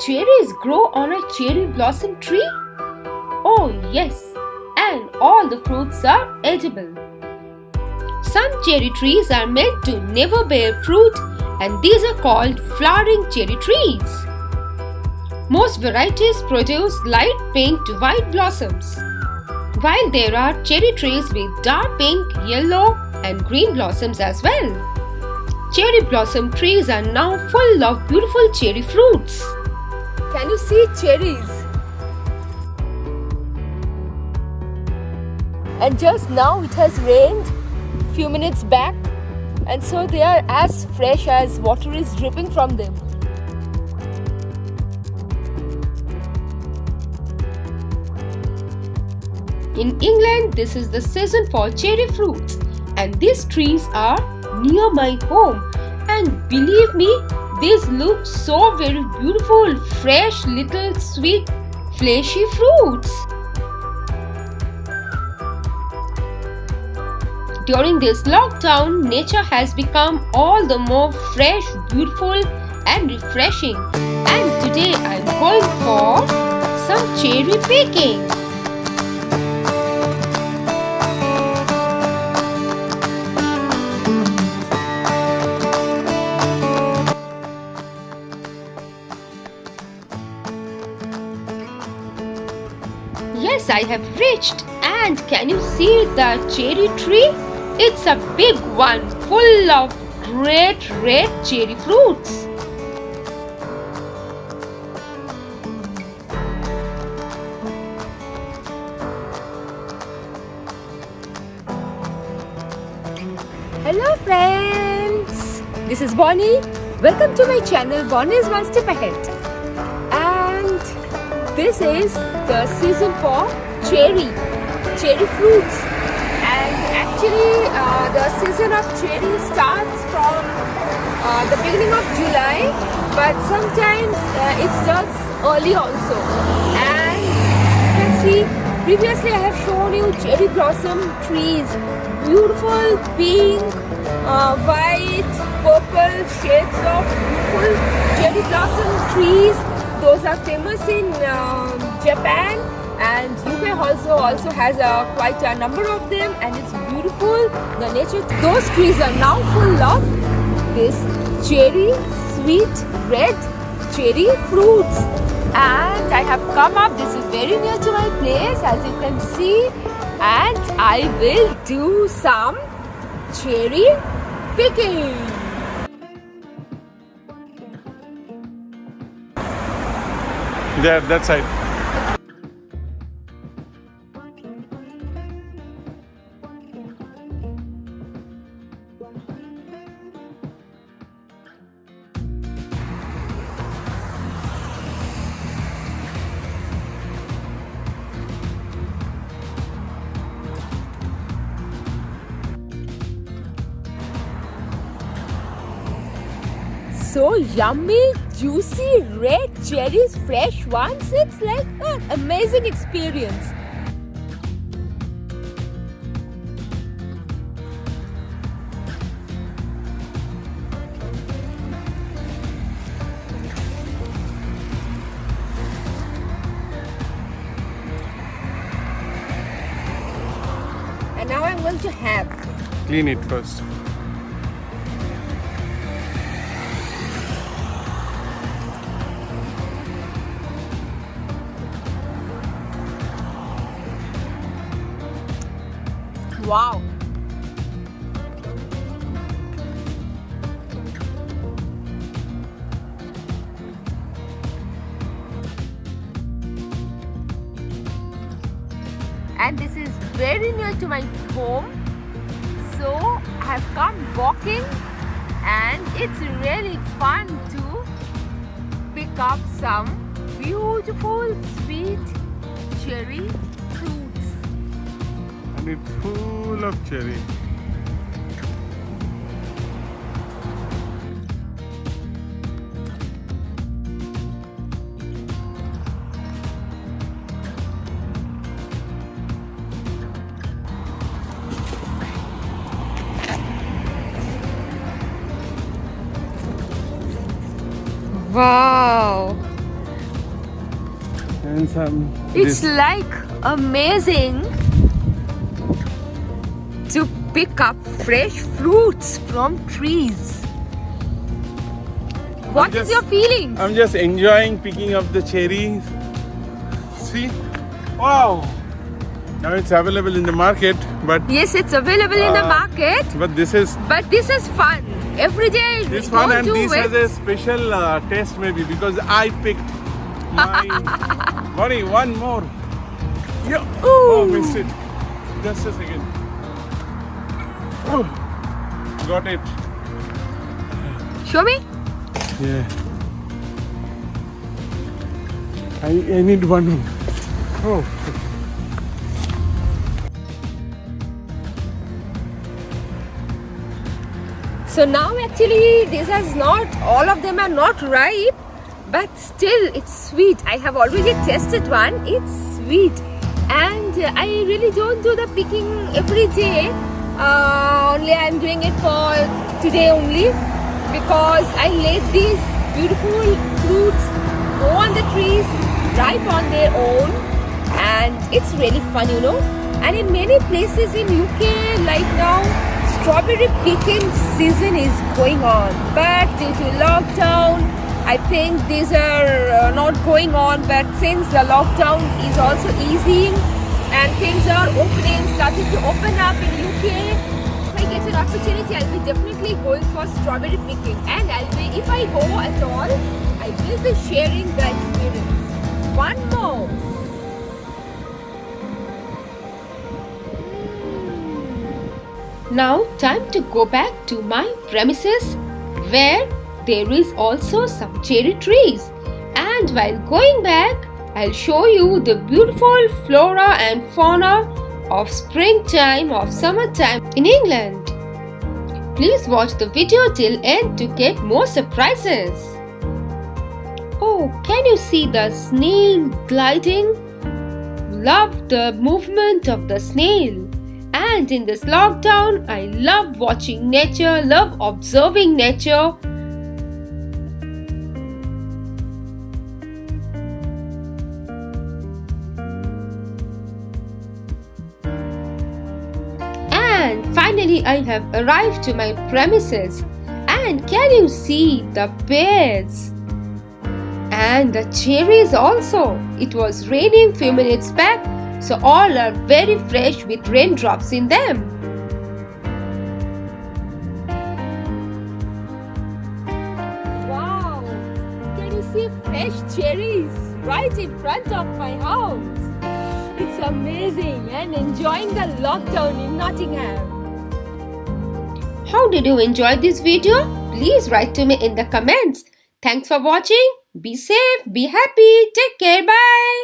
cherries grow on a cherry blossom tree? Oh, yes, and all the fruits are edible. Some cherry trees are meant to never bear fruit, and these are called flowering cherry trees. Most varieties produce light pink to white blossoms, while there are cherry trees with dark pink, yellow, and green blossoms as well. Cherry blossom trees are now full of beautiful cherry fruits. Can you see cherries? And just now it has rained few minutes back, and so they are as fresh as water is dripping from them. In England, this is the season for cherry fruits, and these trees are near my home. And believe me, these look so very beautiful, fresh, little sweet, fleshy fruits. During this lockdown, nature has become all the more fresh, beautiful, and refreshing. And today I'm going for some cherry picking. Yes, I have reached, and can you see the cherry tree? It's a big one, full of great red cherry fruits. Hello friends, this is Bonnie. Welcome to my channel Bonnie's One Step Ahead. And this is the season for cherry fruits. And actually the season of cherry starts from the beginning of July, but sometimes it starts early also. And you can see previously I have shown you cherry blossom trees, beautiful pink, white, purple shades of beautiful cherry blossom trees. Those are famous in Japan, and UK also has quite a number of them, and it's beautiful. The nature, those trees are now full of this cherry, sweet red cherry fruits. And I have come up, this is very near to my place as you can see, and I will do some cherry picking. There, that side. So yummy, juicy red cherries, fresh ones. It's like an amazing experience. And now I'm going to have. Clean it first. Wow. And this is very near to my home, so I have come walking, and it's really fun to pick up some beautiful sweet cherry fruits. And it's full of cherry. Wow! And some. It's this. like amazing to pick up fresh fruits from trees. What is just- your feeling? I'm just enjoying picking up the cherries. See? Wow! Now it's available in the market, but Yes, it's available in the market, this is but this is fun. Every day this we fun don't and do this it. has a special taste maybe because I picked my. Bonnie, one more. Yeah. Oh, missed it. Just a second. Oh, got it. Show me. Yeah. I need one more. Oh. So now actually this has not, all of them are not ripe, but still it's sweet. I have already tasted one, it's sweet. And I really don't do the picking every day. Only I'm doing it for today only because I let these beautiful fruits grow on the trees, ripe on their own, and it's really fun, you know. And in many places in UK like now, strawberry picking season is going on, but due to lockdown, I think these are not going on. But since the lockdown is also easing and things are opening, starting to open up in UK, if I get an opportunity, I'll be definitely going for strawberry picking. And I'll be, if I go at all, I will be sharing the experience. One more. Now time to go back to my premises where there is also some cherry trees. And while going back, I'll show you the beautiful flora and fauna of springtime, of summertime in England. Please watch the video till end to get more surprises. Oh, can you see the snail gliding? Love the movement of the snail. And in this lockdown, I love watching nature, love observing nature. And finally, I have arrived to my premises. And can you see the pears? And the cherries also. It was raining few minutes back, so all are very fresh with raindrops in them. Wow! Can you see fresh cherries right in front of my house? It's amazing and enjoying the lockdown in Nottingham. How did you enjoy this video? Please write to me in the comments. Thanks for watching. Be safe, be happy, take care, bye.